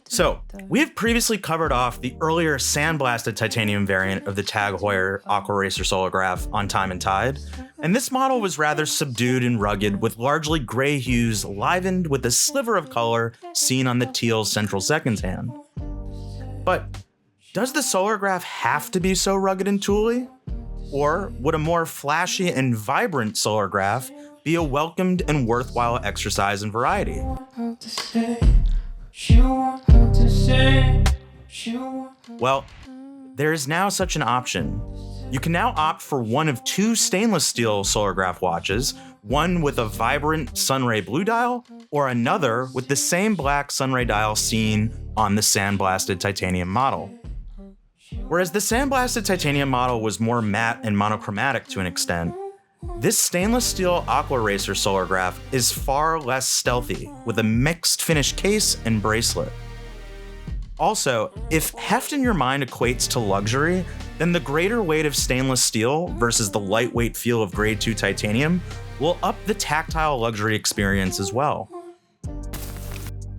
So, we have previously covered off the earlier sandblasted titanium variant of the TAG Heuer Aquaracer Solargraph on Time+Tide, and this model was rather subdued and rugged with largely gray hues livened with a sliver of color seen on the teal central seconds hand. But does the Solargraph have to be so rugged and tooly? Or would a more flashy and vibrant Solargraph be a welcomed and worthwhile exercise in variety? Well, there is now such an option. You can now opt for one of two stainless steel Solargraph watches, one with a vibrant sunray blue dial, or another with the same black sunray dial seen on the sandblasted titanium model. Whereas the sandblasted titanium model was more matte and monochromatic to an extent, this stainless steel Aquaracer Solargraph is far less stealthy, with a mixed finish case and bracelet. Also, if heft in your mind equates to luxury, then the greater weight of stainless steel versus the lightweight feel of grade 2 titanium will up the tactile luxury experience as well.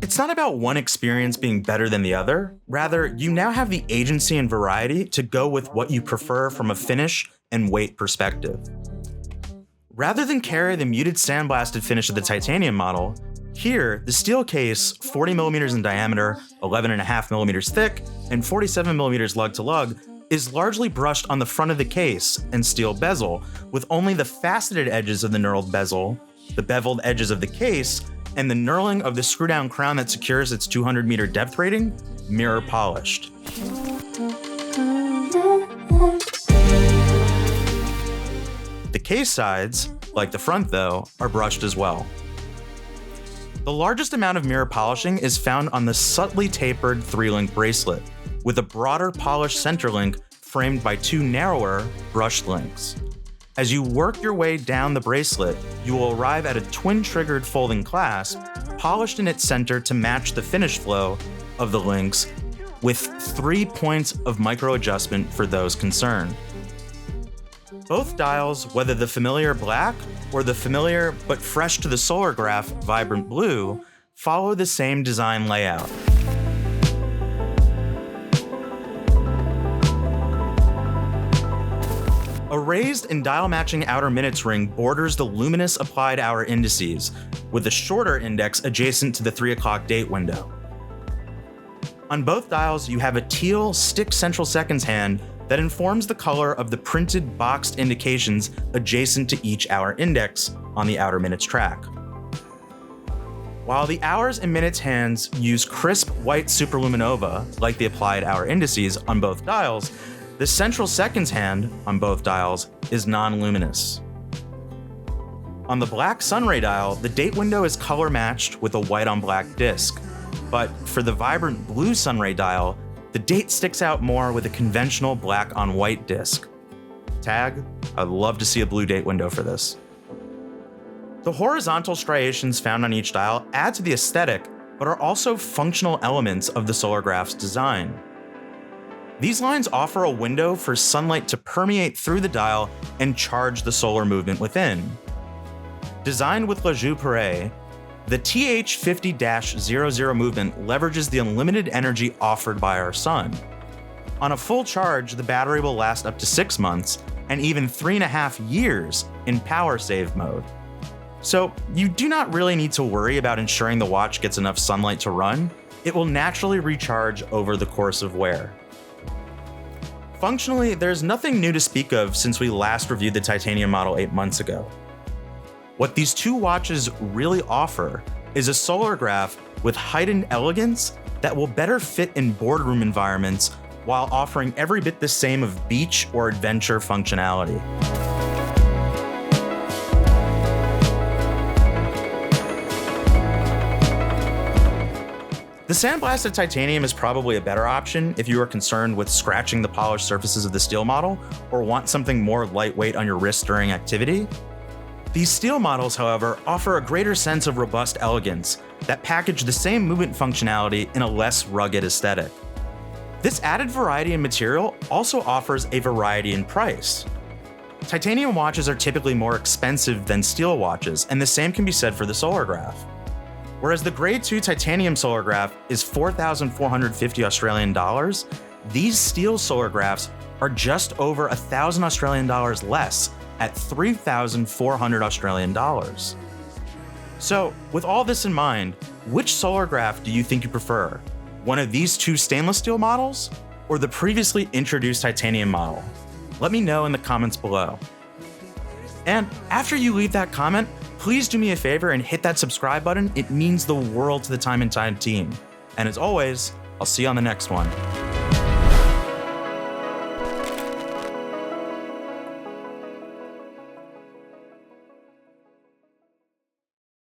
It's not about one experience being better than the other, rather, you now have the agency and variety to go with what you prefer from a finish and weight perspective. Rather than carry the muted sandblasted finish of the titanium model, here, the steel case, 40mm in diameter, 11.5mm thick, and 47mm lug to lug, is largely brushed on the front of the case and steel bezel, with only the faceted edges of the knurled bezel, the beveled edges of the case, and the knurling of the screw-down crown that secures its 200-meter depth rating, mirror polished. The case sides, like the front though, are brushed as well. The largest amount of mirror polishing is found on the subtly tapered 3-link bracelet, with a broader polished center link framed by two narrower brushed links. As you work your way down the bracelet, you will arrive at a twin-triggered folding clasp, polished in its center to match the finish flow of the links, with 3 points of micro-adjustment for those concerned. Both dials, whether the familiar black or the familiar but fresh to the Solargraph vibrant blue, follow the same design layout. A raised and dial-matching outer minutes ring borders the luminous applied hour indices, with a shorter index adjacent to the 3 o'clock date window. On both dials, you have a teal stick central seconds hand that informs the color of the printed boxed indications adjacent to each hour index on the outer minutes track. While the hours and minutes hands use crisp white superluminova, like the applied hour indices on both dials, the central seconds hand on both dials is non-luminous. On the black sunray dial, the date window is color matched with a white on black disc, but for the vibrant blue sunray dial, the date sticks out more with a conventional black on white disc. TAG, I'd love to see a blue date window for this. The horizontal striations found on each dial add to the aesthetic, but are also functional elements of the Solargraph's design. These lines offer a window for sunlight to permeate through the dial and charge the solar movement within. Designed with La Joux Purée, the TH50-00 movement leverages the unlimited energy offered by our sun. On a full charge, the battery will last up to 6 months and even 3.5 years in power save mode. So you do not really need to worry about ensuring the watch gets enough sunlight to run. It will naturally recharge over the course of wear. Functionally, there's nothing new to speak of since we last reviewed the titanium model 8 months ago. What these two watches really offer is a Solargraph with heightened elegance that will better fit in boardroom environments while offering every bit the same of beach or adventure functionality. The sandblasted titanium is probably a better option if you are concerned with scratching the polished surfaces of the steel model or want something more lightweight on your wrist during activity. These steel models, however, offer a greater sense of robust elegance that package the same movement functionality in a less rugged aesthetic. This added variety in material also offers a variety in price. Titanium watches are typically more expensive than steel watches, and the same can be said for the Solargraph. Whereas the Grade 2 titanium Solargraph is 4,450 Australian dollars, these steel Solargraphs are just over 1,000 Australian dollars less at 3,400 Australian dollars. So, with all this in mind, which Solargraph do you think you prefer? One of these two stainless steel models, or the previously introduced titanium model? Let me know in the comments below. And after you leave that comment, please do me a favor and hit that subscribe button. It means the world to the Time+Tide team. And as always, I'll see you on the next one.